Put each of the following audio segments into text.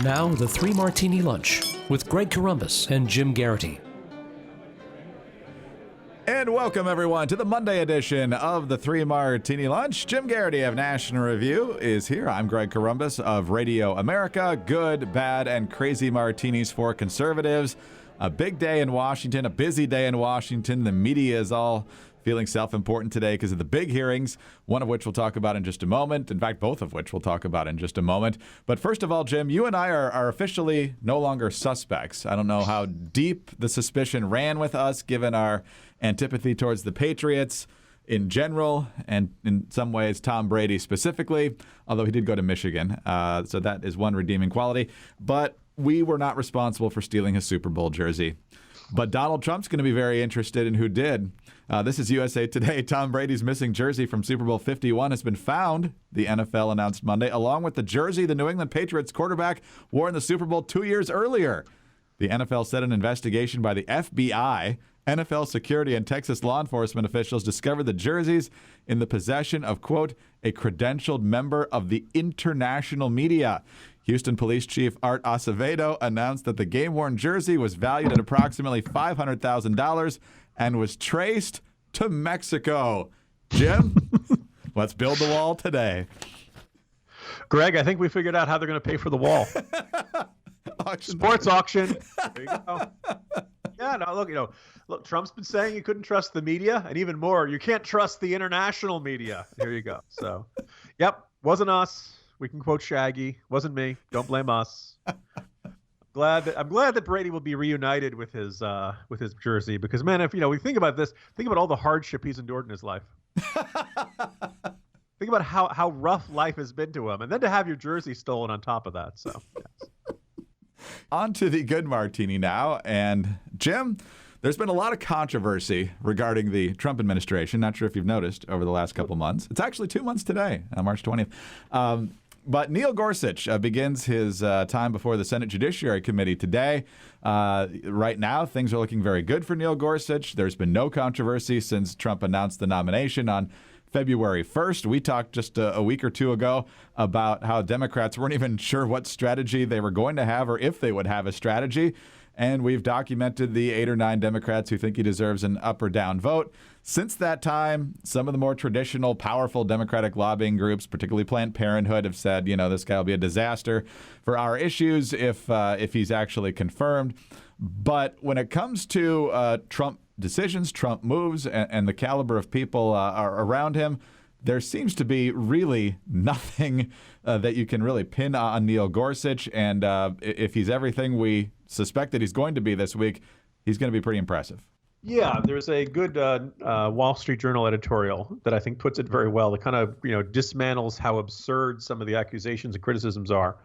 Now, the Three Martini Lunch with Greg Corombos and Jim Geraghty. And welcome, everyone, to the Monday edition of the Three Martini Lunch. Jim Geraghty of National Review is here. I'm Greg Corombos of Radio America. Good, bad, and crazy martinis for conservatives. A big day in Washington, a busy day in Washington. The media is all feeling self-important today because of the big hearings, one of which we'll talk about in just a moment. In fact, both of which we'll talk about in just a moment. But first of all, Jim, you and I are officially no longer suspects. I don't know how deep the suspicion ran with us, given our antipathy towards the Patriots in general, and in some ways Tom Brady specifically, although he did go to Michigan. So that is one redeeming quality. But we were not responsible for stealing his Super Bowl jersey. But Donald Trump's going to be very interested in who did. This is USA Today. Tom Brady's missing jersey from Super Bowl 51 has been found, the NFL announced Monday, along with the jersey the New England Patriots quarterback wore in the Super Bowl 2 years earlier. The NFL said an investigation by the FBI, NFL security, and Texas law enforcement officials discovered the jerseys in the possession of, quote, a credentialed member of the international media. Houston Police Chief Art Acevedo announced that the game-worn jersey was valued at approximately $500,000 and was traced to Mexico. Jim, let's build the wall today. Greg, I think we figured out how they're going to pay for the wall. Sports auction. There you go. Yeah, no, look, Trump's been saying you couldn't trust the media, and even more, you can't trust the international media. Here you go. So, yep, wasn't us. We can quote Shaggy. Wasn't me. Don't blame us. I'm glad that Brady will be reunited with his jersey, because, man, if we think about this, think about all the hardship he's endured in his life. Think about how rough life has been to him, and then to have your jersey stolen on top of that. So, yes. On to the good martini now. And Jim, there's been a lot of controversy regarding the Trump administration. Not sure if you've noticed over the last couple months. It's actually 2 months today, March 20th. But Neil Gorsuch begins his time before the Senate Judiciary Committee today. Right now, things are looking very good for Neil Gorsuch. There's been no controversy since Trump announced the nomination on February 1st. We talked just a week or two ago about how Democrats weren't even sure what strategy they were going to have or if they would have a strategy. And we've documented the 8 or 9 Democrats who think he deserves an up or down vote. Since that time, some of the more traditional, powerful Democratic lobbying groups, particularly Planned Parenthood, have said, this guy will be a disaster for our issues if he's actually confirmed. But when it comes to Trump decisions, Trump moves, and the caliber of people are around him, there seems to be really nothing that you can really pin on Neil Gorsuch. And if he's everything we suspect that he's going to be this week, he's going to be pretty impressive. Yeah, there's a good Wall Street Journal editorial that I think puts it very well. It kind of dismantles how absurd some of the accusations and criticisms are.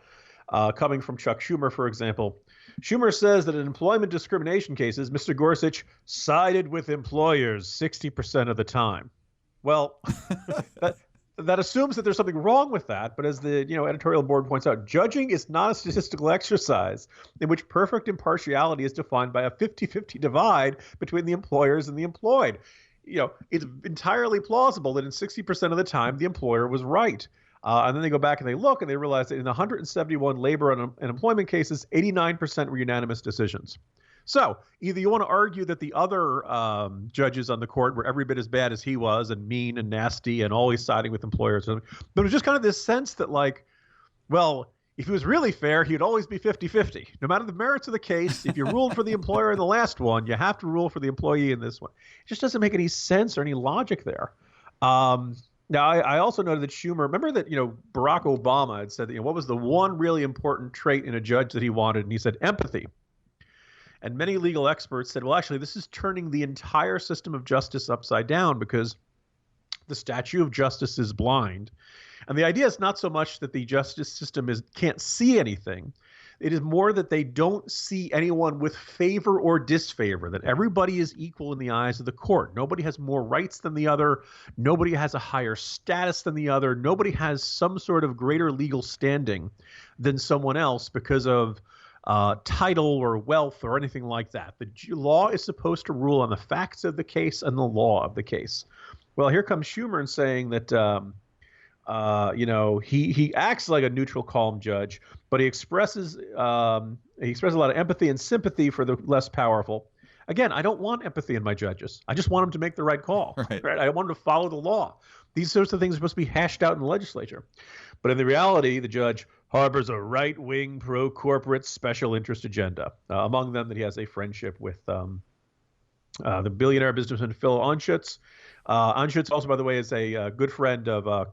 Coming from Chuck Schumer, for example. Schumer says that in employment discrimination cases, Mr. Gorsuch sided with employers 60% of the time. Well, that assumes that there's something wrong with that. But as the editorial board points out, judging is not a statistical exercise in which perfect impartiality is defined by a 50-50 divide between the employers and the employed. It's entirely plausible that in 60% of the time, the employer was right. And then they go back and they look and they realize that in 171 labor and employment cases, 89% were unanimous decisions. So either you want to argue that the other judges on the court were every bit as bad as he was and mean and nasty and always siding with employers. But it was just kind of this sense that, if he was really fair, he'd always be 50-50. No matter the merits of the case, if you ruled for the employer in the last one, you have to rule for the employee in this one. It just doesn't make any sense or any logic there. Now, I also noted that Schumer, remember that, Barack Obama had said that, what was the one really important trait in a judge that he wanted? And he said empathy. And many legal experts said, well, actually, this is turning the entire system of justice upside down because the statue of justice is blind. And the idea is not so much that the justice system can't see anything. It is more that they don't see anyone with favor or disfavor, that everybody is equal in the eyes of the court. Nobody has more rights than the other. Nobody has a higher status than the other. Nobody has some sort of greater legal standing than someone else because of title or wealth or anything like that. The law is supposed to rule on the facts of the case and the law of the case. Well, here comes Schumer and saying that He acts like a neutral, calm judge, but he expresses a lot of empathy and sympathy for the less powerful. Again, I don't want empathy in my judges. I just want them to make the right call. Right. I want them to follow the law. These sorts of things are supposed to be hashed out in the legislature. But in the reality, the judge harbors a right-wing, pro-corporate special interest agenda. Among them, that he has a friendship with the billionaire businessman Phil Anschutz. Anschutz also, by the way, is a good friend of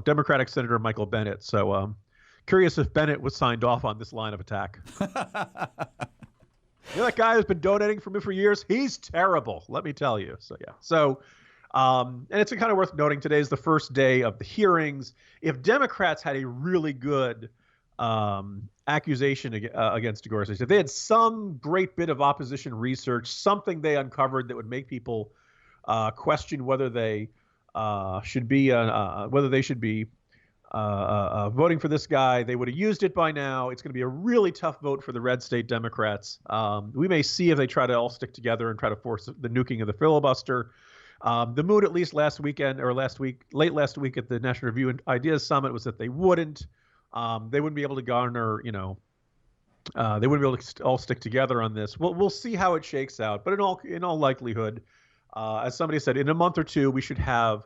Democratic Senator Michael Bennet. So curious if Bennet was signed off on this line of attack. That guy who's been donating for me for years? He's terrible, let me tell you. So, yeah. So, and it's kind of worth noting today is the first day of the hearings. If Democrats had a really good accusation against Gorsuch, if they had some great bit of opposition research, something they uncovered that would make people question whether they should be voting for this guy, they would have used it by now. It's going to be a really tough vote for the red state Democrats. We may see if they try to all stick together and try to force the nuking of the filibuster. The mood, at least late last week at the National Review and Ideas Summit, was that they wouldn't. They wouldn't be able to garner, they wouldn't be able to all stick together on this. We'll see how it shakes out. But in all likelihood, as somebody said, in a month or two, we should have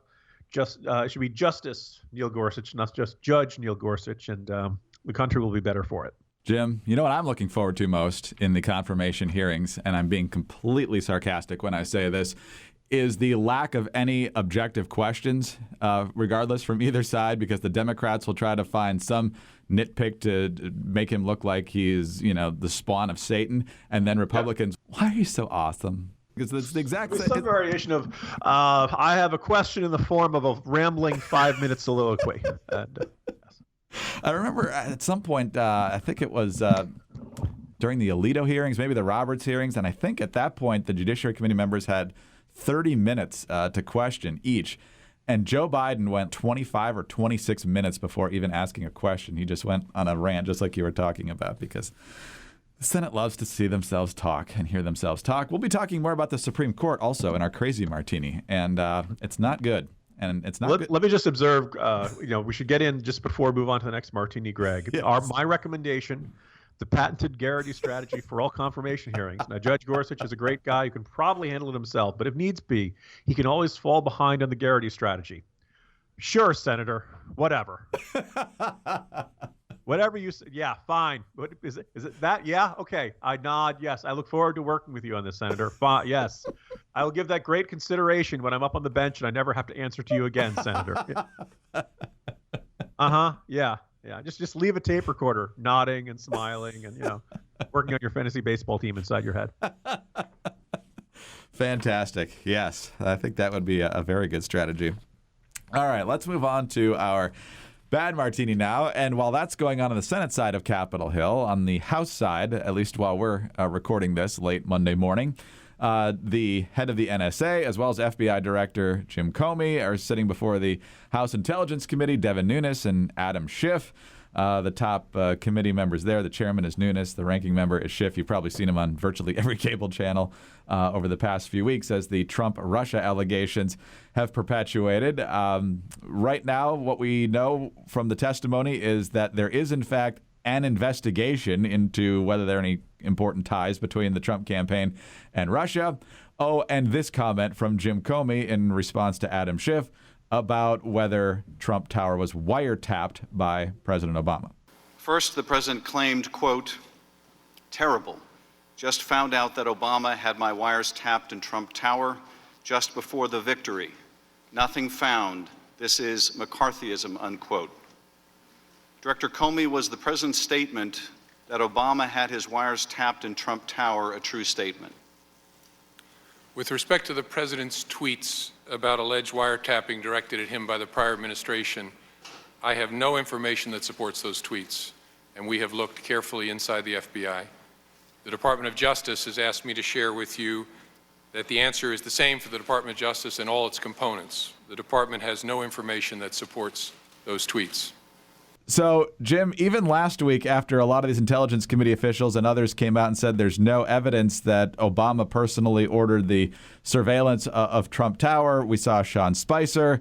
it should be Justice Neil Gorsuch, not just Judge Neil Gorsuch, and the country will be better for it. Jim, you know what I'm looking forward to most in the confirmation hearings, and I'm being completely sarcastic when I say this, is the lack of any objective questions, regardless from either side, because the Democrats will try to find some nitpick to make him look like he's, the spawn of Satan, and then Republicans, why are you so awesome? Because it's the exact same. Some variation of, I have a question in the form of a rambling 5-minute soliloquy. And, I remember at some point, I think it was during the Alito hearings, maybe the Roberts hearings, and I think at that point the Judiciary Committee members had 30 minutes to question each. And Joe Biden went 25 or 26 minutes before even asking a question. He just went on a rant, just like you were talking about, because the Senate loves to see themselves talk and hear themselves talk. We'll be talking more about the Supreme Court also in our Crazy Martini, and it's not good. And it's not good. Let me just observe, we should get in just before we move on to the next Martini, Greg. Yes. My recommendation, the patented Geraghty strategy for all confirmation hearings. Now, Judge Gorsuch is a great guy who can probably handle it himself, but if needs be, he can always fall behind on the Geraghty strategy. Sure, Senator, whatever. Whatever you say, yeah, fine. What is it? Is it that? Yeah, okay. I nod. Yes, I look forward to working with you on this, Senator. Fine. Yes, I will give that great consideration when I'm up on the bench and I never have to answer to you again, Senator. Yeah. Just leave a tape recorder, nodding and smiling, and working on your fantasy baseball team inside your head. Fantastic. Yes, I think that would be a very good strategy. All right, let's move on to our Bad Martini now, and while that's going on the Senate side of Capitol Hill, on the House side, at least while we're recording this late Monday morning, the head of the NSA, as well as FBI Director Jim Comey, are sitting before the House Intelligence Committee, Devin Nunes and Adam Schiff. The top committee members there, the chairman is Nunes, the ranking member is Schiff. You've probably seen him on virtually every cable channel over the past few weeks as the Trump-Russia allegations have perpetuated. Right now, what we know from the testimony is that there is, in fact, an investigation into whether there are any important ties between the Trump campaign and Russia. Oh, and this comment from Jim Comey in response to Adam Schiff about whether Trump Tower was wiretapped by President Obama. First, the president claimed, quote, terrible. Just found out that Obama had my wires tapped in Trump Tower just before the victory. Nothing found. This is McCarthyism, unquote. Director Comey, was the president's statement that Obama had his wires tapped in Trump Tower a true statement? With respect to the president's tweets about alleged wiretapping directed at him by the prior administration, I have no information that supports those tweets, and we have looked carefully inside the FBI. The Department of Justice has asked me to share with you that the answer is the same for the Department of Justice and all its components. The department has no information that supports those tweets. So, Jim, even last week, after a lot of these Intelligence Committee officials and others came out and said there's no evidence that Obama personally ordered the surveillance of Trump Tower, we saw Sean Spicer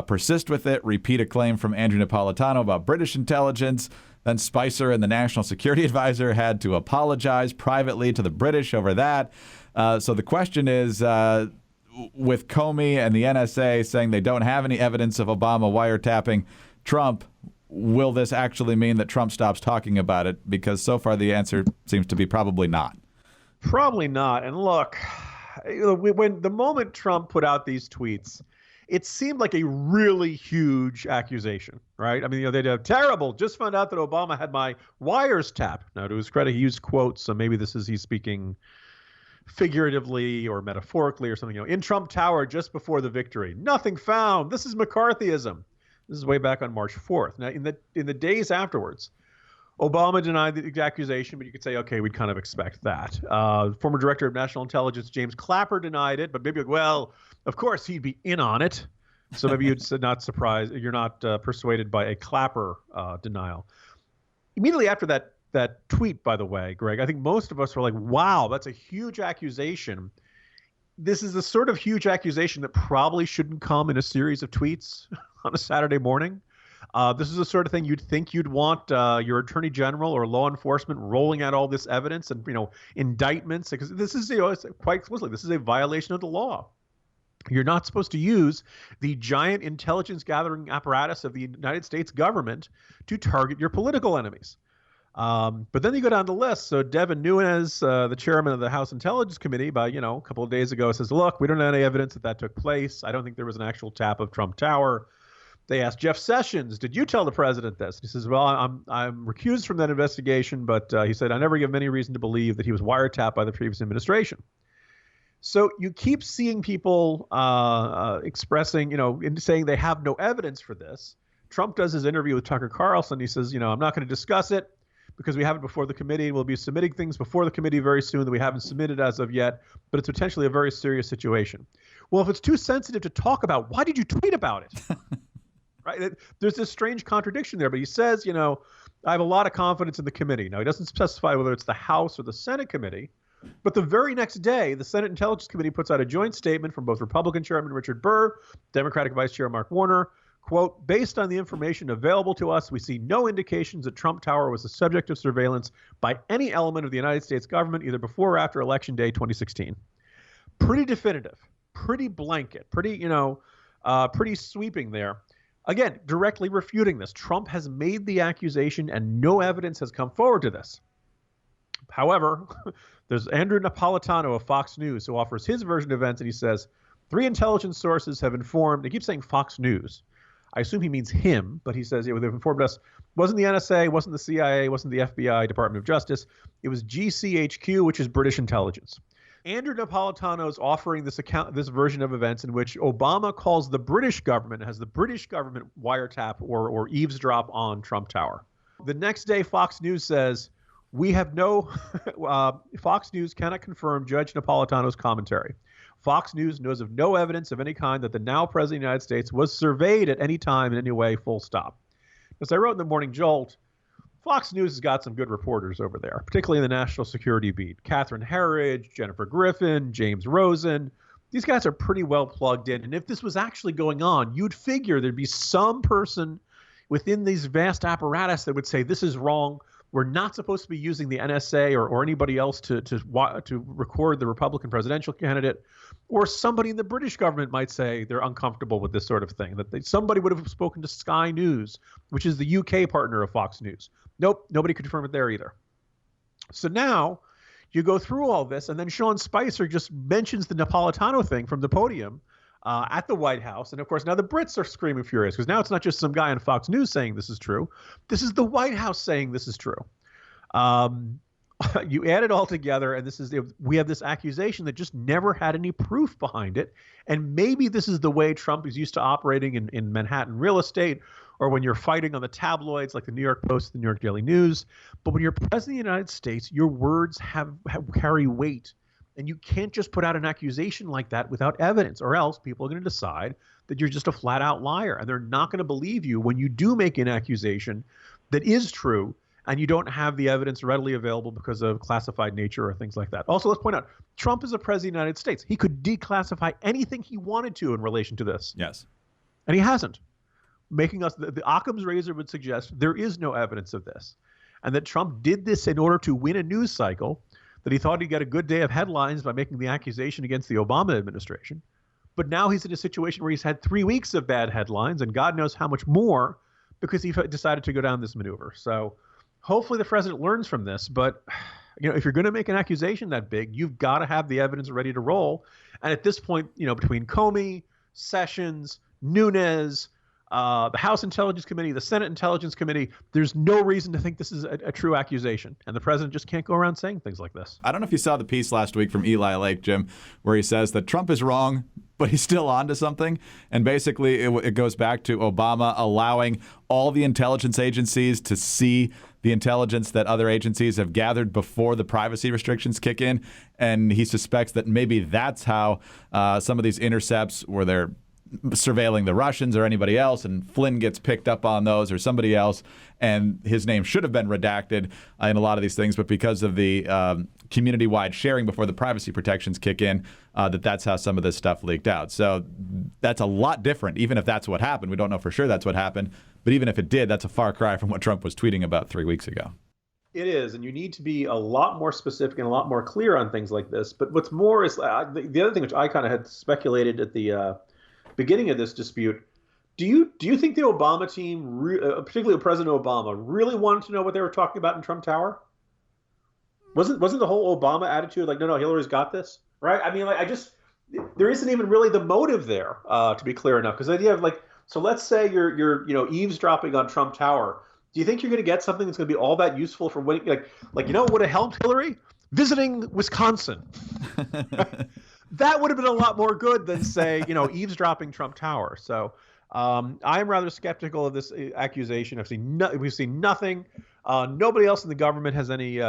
persist with it, repeat a claim from Andrew Napolitano about British intelligence. Then Spicer and the National Security Advisor had to apologize privately to the British over that. So the question is, with Comey and the NSA saying they don't have any evidence of Obama wiretapping Trump, will this actually mean that Trump stops talking about it? Because so far the answer seems to be probably not. Probably not. And look, when the moment Trump put out these tweets, it seemed like a really huge accusation, right? I mean, they did terrible. Just found out that Obama had my wires tapped. Now, to his credit, he used quotes, so maybe he's speaking figuratively or metaphorically or something. In Trump Tower just before the victory, nothing found. This is McCarthyism. This is way back on March 4th. Now, in the days afterwards, Obama denied the accusation, but you could say, okay, we'd kind of expect that. Former Director of National Intelligence James Clapper denied it, but maybe, well, of course he'd be in on it. So maybe you're not surprised, you're not persuaded by a Clapper denial. Immediately after that tweet, by the way, Greg, I think most of us were like, wow, that's a huge accusation. This is the sort of huge accusation that probably shouldn't come in a series of tweets on a Saturday morning. This is the sort of thing you'd think you'd want your attorney general or law enforcement rolling out all this evidence and, indictments, because this is, it's quite explicitly, this is a violation of the law. You're not supposed to use the giant intelligence gathering apparatus of the United States government to target your political enemies. But then you go down the list. So Devin Nunes, the chairman of the House Intelligence Committee, a couple of days ago says, look, we don't have any evidence that took place. I don't think there was an actual tap of Trump Tower. They asked Jeff Sessions, did you tell the president this? He says, well, I'm recused from that investigation, but he said, I never give him any reason to believe that he was wiretapped by the previous administration. So you keep seeing people expressing, saying they have no evidence for this. Trump does his interview with Tucker Carlson. He says, I'm not going to discuss it because we have it before the committee, and we'll be submitting things before the committee very soon that we haven't submitted as of yet, but it's potentially a very serious situation. Well, if it's too sensitive to talk about, why did you tweet about it? Right? There's this strange contradiction there, but he says, I have a lot of confidence in the committee. Now, he doesn't specify whether it's the House or the Senate committee, but the very next day, the Senate Intelligence Committee puts out a joint statement from both Republican Chairman Richard Burr, Democratic Vice Chair Mark Warner, quote, based on the information available to us, we see no indications that Trump Tower was the subject of surveillance by any element of the United States government, either before or after Election Day 2016. Pretty definitive, pretty blanket, pretty sweeping there. Again, directly refuting this. Trump has made the accusation and no evidence has come forward to this. However, there's Andrew Napolitano of Fox News who offers his version of events, and he says, 3 intelligence sources have informed, they keep saying Fox News. I assume he means him, but he says, they've informed us, wasn't the NSA, wasn't the CIA, wasn't the FBI, Department of Justice. It was GCHQ, which is British intelligence. Andrew Napolitano is offering this version of events in which Obama calls the British government, has the British government wiretap or eavesdrop on Trump Tower. The next day, Fox News says, we have no, Fox News cannot confirm Judge Napolitano's commentary. Fox News knows of no evidence of any kind that the now President of the United States was surveyed at any time in any way, full stop. As I wrote in the Morning Jolt, Fox News has got some good reporters over there, particularly in the national security beat. Catherine Herridge, Jennifer Griffin, James Rosen. These guys are pretty well plugged in. And if this was actually going on, you'd figure there'd be some person within these vast apparatus that would say, this is wrong. We're not supposed to be using the NSA or anybody else to record the Republican presidential candidate. Or somebody in the British government might say they're uncomfortable with this sort of thing, that somebody would have spoken to Sky News, which is the UK partner of Fox News. Nope, nobody could confirm it there either. So now you go through all this, and then Sean Spicer just mentions the Napolitano thing from the podium at the White House. And of course, now the Brits are screaming furious because now it's not just some guy on Fox News saying this is true. This is the White House saying this is true. You add it all together, and we have this accusation that just never had any proof behind it. And maybe this is the way Trump is used to operating in Manhattan real estate, or when you're fighting on the tabloids like the New York Post, the New York Daily News. But when you're president of the United States, your words carry weight. And you can't just put out an accusation like that without evidence, or else people are going to decide that you're just a flat out liar. And they're not going to believe you when you do make an accusation that is true and you don't have the evidence readily available because of classified nature or things like that. Also, let's point out, Trump is a president of the United States. He could declassify anything he wanted to in relation to this. Yes. And he hasn't. Making us, the Occam's razor would suggest there is no evidence of this. And that Trump did this in order to win a news cycle, that he thought he'd get a good day of headlines by making the accusation against the Obama administration. But now he's in a situation where he's had 3 weeks of bad headlines and God knows how much more because he decided to go down this maneuver. So hopefully the president learns from this. But if you're going to make an accusation that big, you've got to have the evidence ready to roll. And at this point, between Comey, Sessions, Nunes, the House Intelligence Committee, the Senate Intelligence Committee, there's no reason to think this is a true accusation. And the president just can't go around saying things like this. I don't know if you saw the piece last week from Eli Lake, Jim, where he says that Trump is wrong, but he's still on to something. And basically it goes back to Obama allowing all the intelligence agencies to see the intelligence that other agencies have gathered before the privacy restrictions kick in. And he suspects that maybe that's how some of these intercepts, where they're surveilling the Russians or anybody else, and Flynn gets picked up on those or somebody else, and his name should have been redacted in a lot of these things, but because of the community-wide sharing before the privacy protections kick in, that's how some of this stuff leaked out. So that's a lot different, even if that's what happened. We don't know for sure that's what happened, but even if it did, that's a far cry from what Trump was tweeting about 3 weeks ago. It is, and you need to be a lot more specific and a lot more clear on things like this. But what's more is the other thing, which I kind of had speculated at the beginning of this dispute. Do you think the Obama team, particularly President Obama, really wanted to know what they were talking about in Trump Tower? Wasn't the whole Obama attitude like, no, Hillary's got this, right? I mean, there isn't even really the motive there, to be clear enough. Because the idea of so let's say you're eavesdropping on Trump Tower. Do you think you're going to get something that's going to be all that useful for winning? What would have helped Hillary? Visiting Wisconsin. That would have been a lot more good than, say, eavesdropping Trump Tower. So I'm rather skeptical of this accusation. We've seen nothing. Nobody else in the government has any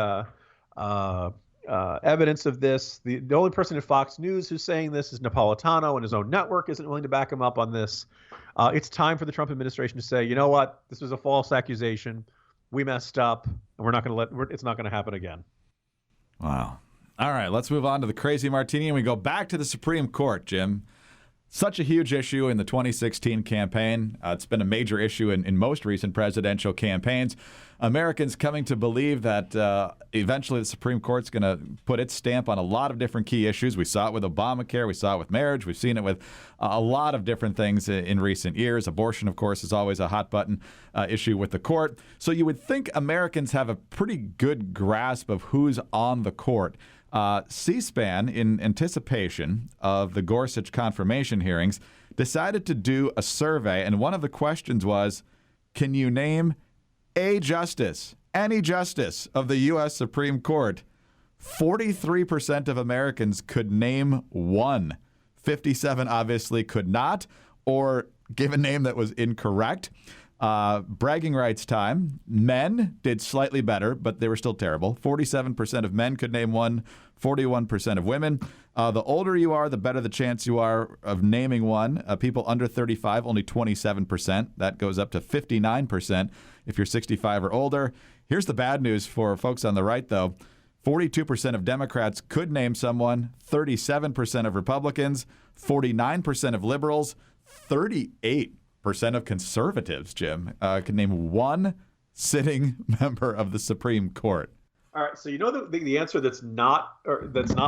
evidence of this. The only person at Fox News who's saying this is Napolitano, and his own network isn't willing to back him up on this. It's time for the Trump administration to say, you know what, this was a false accusation. We messed up, and we're not going to it's not going to happen again. Wow. All right, let's move on to the crazy martini, and we go back to the Supreme Court, Jim. Such a huge issue in the 2016 campaign. It's been a major issue in most recent presidential campaigns. Americans coming to believe that eventually the Supreme Court's going to put its stamp on a lot of different key issues. We saw it with Obamacare. We saw it with marriage. We've seen it with a lot of different things in recent years. Abortion, of course, is always a hot button issue with the court. So you would think Americans have a pretty good grasp of who's on the court. C-SPAN, in anticipation of the Gorsuch confirmation hearings, decided to do a survey, and one of the questions was, can you name a justice, any justice of the U.S. Supreme Court? 43% of Americans could name one. 57 obviously could not, or give a name that was incorrect. Bragging rights time. Men did slightly better, but they were still terrible. 47% of men could name one, 41% of women. The older you are, the better the chance you are of naming one. People under 35, only 27%. That goes up to 59% if you're 65 or older. Here's the bad news for folks on the right, though. 42% of Democrats could name someone, 37% of Republicans, 49% of liberals, 38% of conservatives, Jim, can name one sitting member of the Supreme Court. All right, so the answer that's not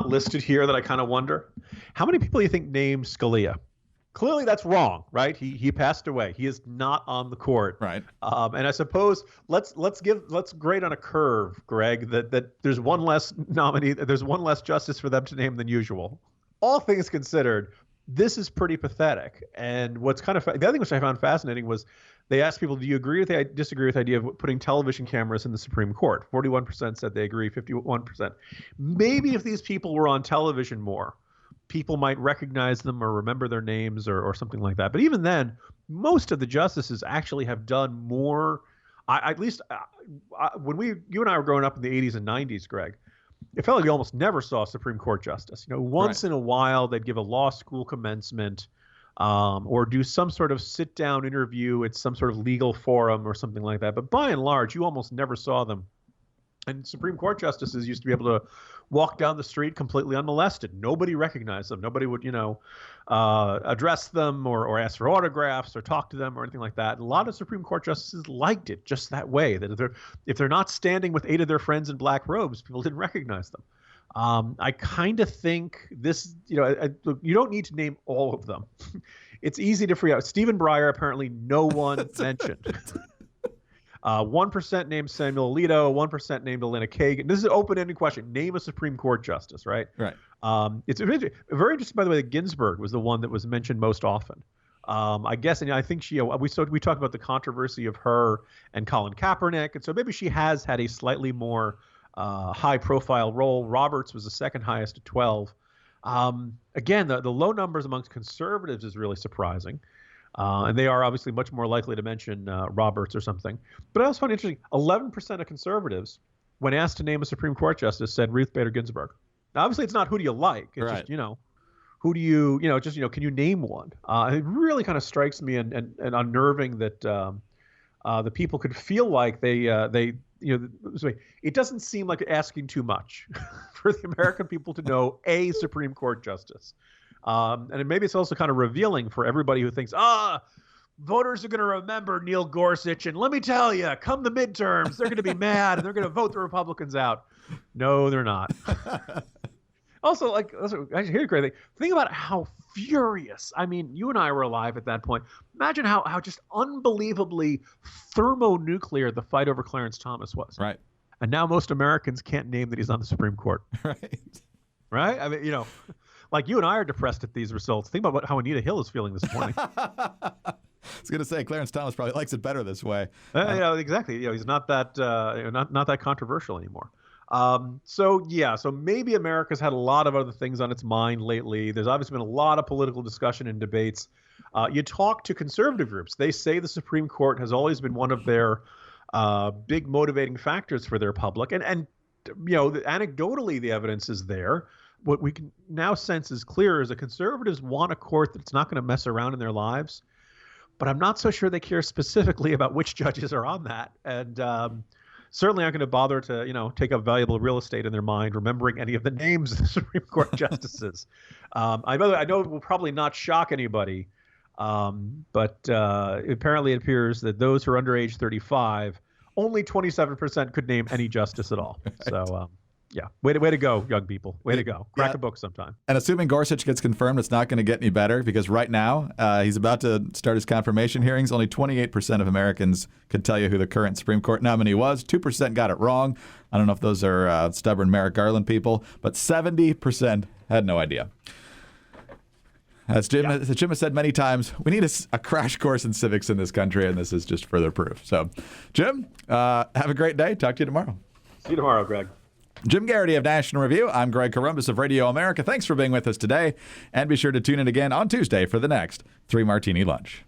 listed here that I kind of wonder, how many people do you think named Scalia? Clearly, that's wrong, right? He passed away. He is not on the court, right? And I suppose let's grade on a curve, Greg, that there's one less nominee, there's one less justice for them to name than usual. All things considered, this is pretty pathetic. And what's kind of the other thing which I found fascinating was they asked people, do you disagree with the idea of putting television cameras in the Supreme Court? 41% said they agree, 51%. Maybe if these people were on television more, people might recognize them or remember their names or something like that. But even then, most of the justices actually have done more. When you and I were growing up in the 80s and 90s, Greg, it felt like you almost never saw a Supreme Court justice. Once in a while they'd give a law school commencement. or do some sort of sit-down interview at some sort of legal forum or something like that. But by and large, you almost never saw them. And Supreme Court justices used to be able to walk down the street completely unmolested. Nobody recognized them. Nobody would, address them or ask for autographs or talk to them or anything like that. And a lot of Supreme Court justices liked it just that way, that if they're not standing with 8 of their friends in black robes, people didn't recognize them. I kind of think this, you don't need to name all of them. It's easy to figure out. Stephen Breyer, apparently no one mentioned. 1% named Samuel Alito, 1% named Elena Kagan. This is an open-ended question. Name a Supreme Court justice, right? Right. It's very interesting, by the way, that Ginsburg was the one that was mentioned most often. I guess, and I think we talked about the controversy of her and Colin Kaepernick, and so maybe she has had a slightly more high-profile role. Roberts was the second highest at 12. Again, the low numbers amongst conservatives is really surprising. And they are obviously much more likely to mention Roberts or something. But I also find it interesting, 11% of conservatiatives, when asked to name a Supreme Court justice, said Ruth Bader Ginsburg. Now, obviously, it's not who do you like. It's right. just, who do you, can you name one? It really kind of strikes me and unnerving that the people could feel like it doesn't seem like asking too much for the American people to know a Supreme Court justice. And maybe it's also kind of revealing for everybody who thinks, voters are going to remember Neil Gorsuch. And let me tell you, come the midterms, they're going to be mad and they're going to vote the Republicans out. No, they're not. Also, here's a great thing. Think about how furious. I mean, you and I were alive at that point. Imagine how just unbelievably thermonuclear the fight over Clarence Thomas was. Right. And now most Americans can't name that he's on the Supreme Court. Right. Right? I mean, like you and I are depressed at these results. Think about how Anita Hill is feeling this morning. I was going to say Clarence Thomas probably likes it better this way. Exactly. He's not that not that controversial anymore. So maybe America's had a lot of other things on its mind lately. There's obviously been a lot of political discussion and debates. You talk to conservative groups. They say the Supreme Court has always been one of their big motivating factors for their public. And anecdotally, the evidence is there. What we can now sense is clear is that conservatives want a court that's not going to mess around in their lives. But I'm not so sure they care specifically about which judges are on that. And certainly aren't going to bother to, take up valuable real estate in their mind, remembering any of the names of the Supreme Court justices. I know it will probably not shock anybody, but apparently it appears that those who are under age 35, only 27% could name any justice at all. Right. So, way to go, young people. Way to go. Crack a book sometime. And assuming Gorsuch gets confirmed, it's not going to get any better because right now he's about to start his confirmation hearings. Only 28% of Americans could tell you who the current Supreme Court nominee was. 2% got it wrong. I don't know if those are stubborn Merrick Garland people, but 70% had no idea. As Jim has said many times, we need a crash course in civics in this country, and this is just further proof. So, Jim, have a great day. Talk to you tomorrow. See you tomorrow, Greg. Jim Geraghty of National Review. I'm Greg Corombos of Radio America. Thanks for being with us today. And be sure to tune in again on Tuesday for the next 3 Martini Lunch.